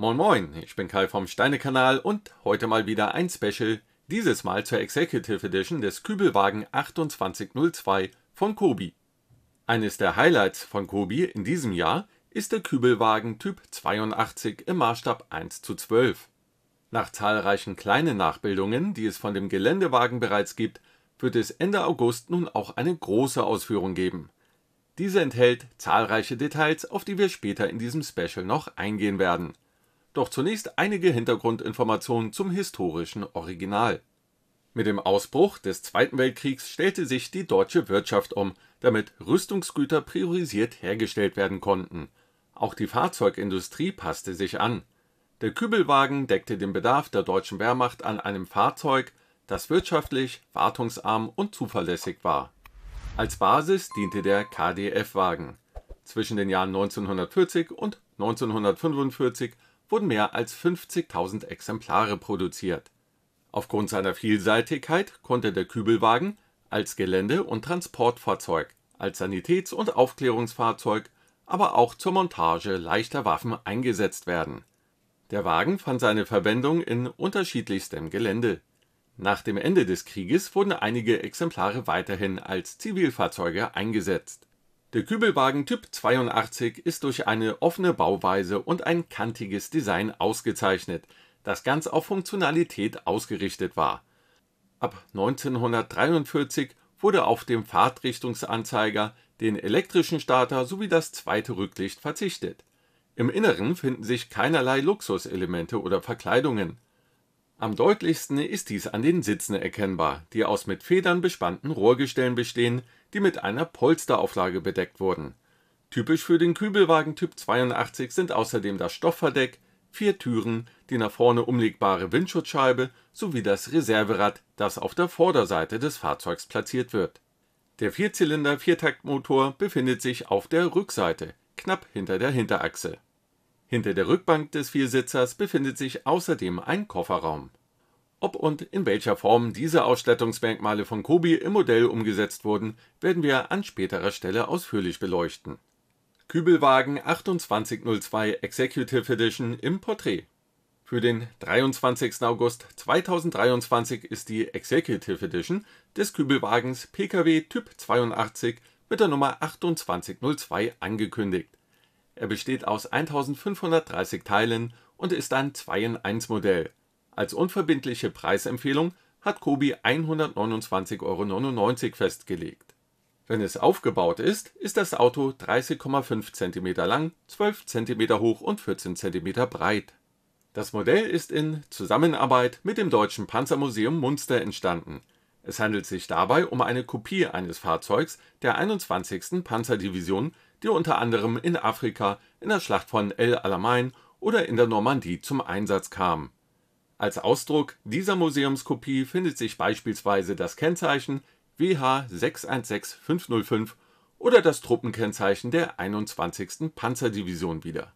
Moin Moin, ich bin Kai vom Steine-Kanal und heute mal wieder ein Special, dieses Mal zur Executive Edition des Kübelwagen 2802 von Kobi. Eines der Highlights von Kobi in diesem Jahr ist der Kübelwagen Typ 82 im Maßstab 1:12. Nach zahlreichen kleinen Nachbildungen, die es von dem Geländewagen bereits gibt, wird es Ende August nun auch eine große Ausführung geben. Diese enthält zahlreiche Details, auf die wir später in diesem Special noch eingehen werden. Doch zunächst einige Hintergrundinformationen zum historischen Original. Mit dem Ausbruch des Zweiten Weltkriegs stellte sich die deutsche Wirtschaft um, damit Rüstungsgüter priorisiert hergestellt werden konnten. Auch die Fahrzeugindustrie passte sich an. Der Kübelwagen deckte den Bedarf der deutschen Wehrmacht an einem Fahrzeug, das wirtschaftlich, wartungsarm und zuverlässig war. Als Basis diente der KdF-Wagen. Zwischen den Jahren 1940 und 1945 wurden mehr als 50.000 Exemplare produziert. Aufgrund seiner Vielseitigkeit konnte der Kübelwagen als Gelände- und Transportfahrzeug, als Sanitäts- und Aufklärungsfahrzeug, aber auch zur Montage leichter Waffen eingesetzt werden. Der Wagen fand seine Verwendung in unterschiedlichstem Gelände. Nach dem Ende des Krieges wurden einige Exemplare weiterhin als Zivilfahrzeuge eingesetzt. Der Kübelwagen Typ 82 ist durch eine offene Bauweise und ein kantiges Design ausgezeichnet, das ganz auf Funktionalität ausgerichtet war. Ab 1943 wurde auf den Fahrtrichtungsanzeiger, den elektrischen Starter sowie das zweite Rücklicht verzichtet. Im Inneren finden sich keinerlei Luxuselemente oder Verkleidungen. Am deutlichsten ist dies an den Sitzen erkennbar, die aus mit Federn bespannten Rohrgestellen bestehen, die mit einer Polsterauflage bedeckt wurden. Typisch für den Kübelwagen Typ 82 sind außerdem das Stoffverdeck, 4 Türen, die nach vorne umlegbare Windschutzscheibe sowie das Reserverad, das auf der Vorderseite des Fahrzeugs platziert wird. Der Vierzylinder-Viertaktmotor befindet sich auf der Rückseite, knapp hinter der Hinterachse. Hinter der Rückbank des Viersitzers befindet sich außerdem ein Kofferraum. Ob und in welcher Form diese Ausstattungsmerkmale von Kobi im Modell umgesetzt wurden, werden wir an späterer Stelle ausführlich beleuchten. Kübelwagen 2802 Executive Edition im Porträt. Für den 23. August 2023 ist die Executive Edition des Kübelwagens Pkw Typ 82 mit der Nummer 2802 angekündigt. Er besteht aus 1530 Teilen und ist ein 2-in-1 Modell. Als unverbindliche Preisempfehlung hat Kobi 129,99 € festgelegt. Wenn es aufgebaut ist, ist das Auto 30,5 cm lang, 12 cm hoch und 14 cm breit. Das Modell ist in Zusammenarbeit mit dem Deutschen Panzermuseum Munster entstanden. Es handelt sich dabei um eine Kopie eines Fahrzeugs der 21. Panzerdivision, die unter anderem in Afrika, in der Schlacht von El Alamein oder in der Normandie zum Einsatz kam. Als Ausdruck dieser Museumskopie findet sich beispielsweise das Kennzeichen WH 616505 oder das Truppenkennzeichen der 21. Panzerdivision wieder.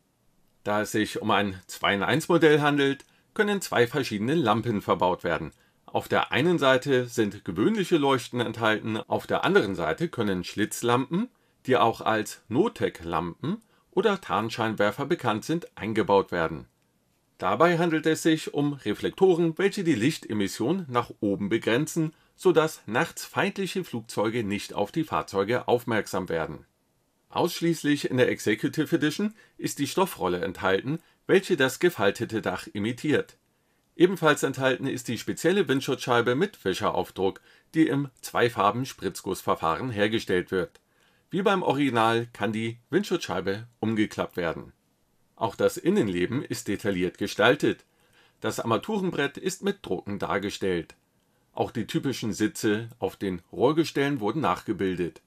Da es sich um ein 2-in-1 Modell handelt, können 2 verschiedene Lampen verbaut werden. Auf der einen Seite sind gewöhnliche Leuchten enthalten, auf der anderen Seite können Schlitzlampen, die auch als Notec-Lampen oder Tarnscheinwerfer bekannt sind, eingebaut werden. Dabei handelt es sich um Reflektoren, welche die Lichtemission nach oben begrenzen, sodass nachts feindliche Flugzeuge nicht auf die Fahrzeuge aufmerksam werden. Ausschließlich in der Executive Edition ist die Stoffrolle enthalten, welche das gefaltete Dach imitiert. Ebenfalls enthalten ist die spezielle Windschutzscheibe mit Fischeraufdruck, die im Zweifarben-Spritzgussverfahren hergestellt wird. Wie beim Original kann die Windschutzscheibe umgeklappt werden. Auch das Innenleben ist detailliert gestaltet. Das Armaturenbrett ist mit Drucken dargestellt. Auch die typischen Sitze auf den Rohrgestellen wurden nachgebildet.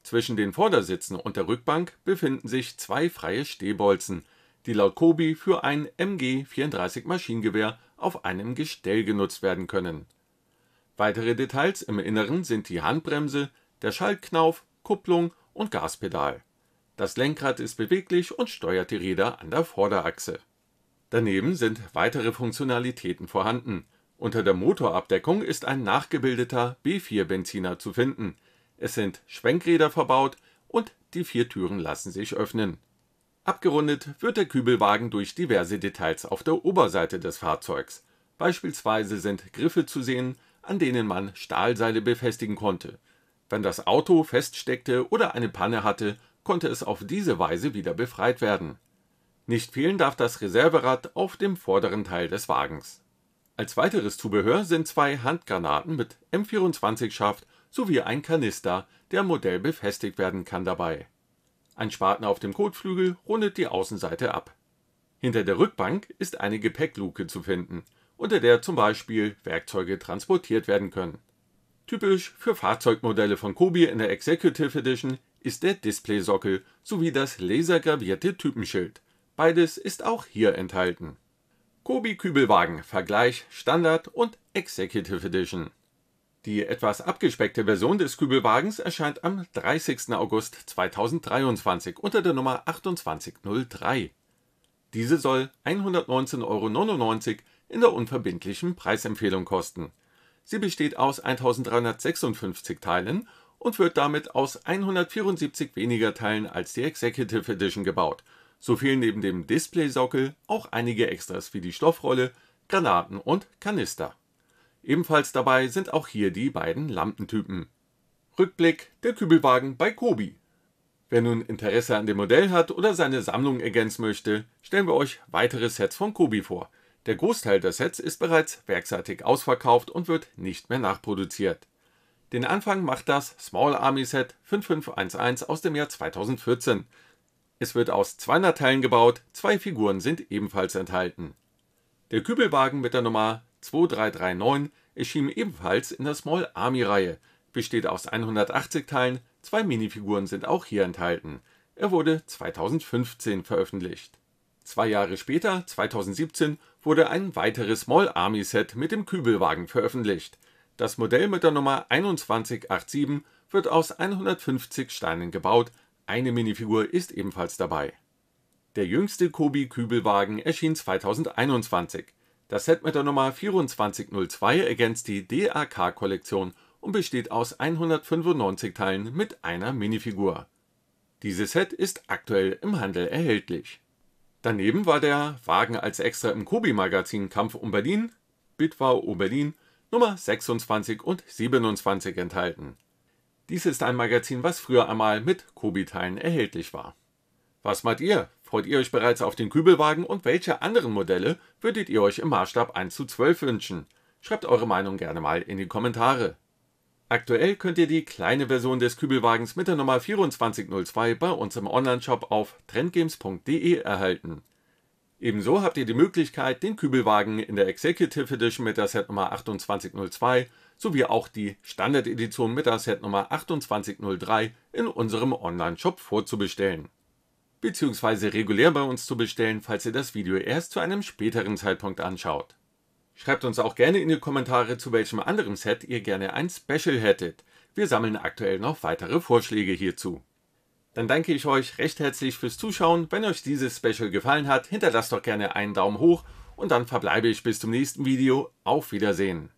Zwischen den Vordersitzen und der Rückbank befinden sich 2 freie Stehbolzen, die laut Kobi für ein MG34 Maschinengewehr auf einem Gestell genutzt werden können. Weitere Details im Inneren sind die Handbremse, der Schaltknauf, Kupplung und Gaspedal. Das Lenkrad ist beweglich und steuert die Räder an der Vorderachse. Daneben sind weitere Funktionalitäten vorhanden. Unter der Motorabdeckung ist ein nachgebildeter B4-Benziner zu finden. Es sind Schwenkräder verbaut und die 4 Türen lassen sich öffnen. Abgerundet wird der Kübelwagen durch diverse Details auf der Oberseite des Fahrzeugs. Beispielsweise sind Griffe zu sehen, an denen man Stahlseile befestigen konnte. Wenn das Auto feststeckte oder eine Panne hatte, konnte es auf diese Weise wieder befreit werden. Nicht fehlen darf das Reserverad auf dem vorderen Teil des Wagens. Als weiteres Zubehör sind 2 Handgranaten mit M24-Schaft sowie ein Kanister, der am Modell befestigt werden kann, dabei. Ein Spaten auf dem Kotflügel rundet die Außenseite ab. Hinter der Rückbank ist eine Gepäckluke zu finden, unter der zum Beispiel Werkzeuge transportiert werden können. Typisch für Fahrzeugmodelle von Kobi in der Executive Edition ist der Displaysockel sowie das lasergravierte Typenschild. Beides ist auch hier enthalten. Kobi Kübelwagen Vergleich Standard und Executive Edition. Die etwas abgespeckte Version des Kübelwagens erscheint am 30. August 2023 unter der Nummer 2803. Diese soll 119,99 € in der unverbindlichen Preisempfehlung kosten. Sie besteht aus 1356 Teilen und wird damit aus 174 weniger Teilen als die Executive Edition gebaut. So fehlen neben dem Displaysockel auch einige Extras wie die Stoffrolle, Granaten und Kanister. Ebenfalls dabei sind auch hier die beiden Lampentypen. Rückblick der Kübelwagen bei Kobi. Wer nun Interesse an dem Modell hat oder seine Sammlung ergänzen möchte, stellen wir euch weitere Sets von Kobi vor. Der Großteil der Sets ist bereits werkseitig ausverkauft und wird nicht mehr nachproduziert. Den Anfang macht das Small Army Set 5511 aus dem Jahr 2014. Es wird aus 200 Teilen gebaut, 2 Figuren sind ebenfalls enthalten. Der Kübelwagen mit der Nummer 2339 erschien ebenfalls in der Small Army Reihe, besteht aus 180 Teilen, 2 Minifiguren sind auch hier enthalten. Er wurde 2015 veröffentlicht. 2 Jahre später, 2017, wurde ein weiteres Small Army Set mit dem Kübelwagen veröffentlicht. Das Modell mit der Nummer 2187 wird aus 150 Steinen gebaut, eine Minifigur ist ebenfalls dabei. Der jüngste Kobi Kübelwagen erschien 2021. Das Set mit der Nummer 2402 ergänzt die DAK-Kollektion und besteht aus 195 Teilen mit einer Minifigur. Dieses Set ist aktuell im Handel erhältlich. Daneben war der Wagen als Extra im Kobi-Magazin Kampf um Berlin, Bitwau Berlin, Nummer 26 und 27 enthalten. Dies ist ein Magazin, was früher einmal mit Kobi-Teilen erhältlich war. Was meint ihr? Freut ihr euch bereits auf den Kübelwagen und welche anderen Modelle würdet ihr euch im Maßstab 1:12 wünschen? Schreibt eure Meinung gerne mal in die Kommentare. Aktuell könnt ihr die kleine Version des Kübelwagens mit der Nummer 2402 bei uns im Onlineshop auf trendgames.de erhalten. Ebenso habt ihr die Möglichkeit, den Kübelwagen in der Executive Edition mit der Setnummer 2802 sowie auch die Standard-Edition mit der Setnummer 2803 in unserem Onlineshop vorzubestellen. Beziehungsweise regulär bei uns zu bestellen, falls ihr das Video erst zu einem späteren Zeitpunkt anschaut. Schreibt uns auch gerne in die Kommentare, zu welchem anderen Set ihr gerne ein Special hättet. Wir sammeln aktuell noch weitere Vorschläge hierzu. Dann danke ich euch recht herzlich fürs Zuschauen. Wenn euch dieses Special gefallen hat, hinterlasst doch gerne einen Daumen hoch und dann verbleibe ich bis zum nächsten Video. Auf Wiedersehen.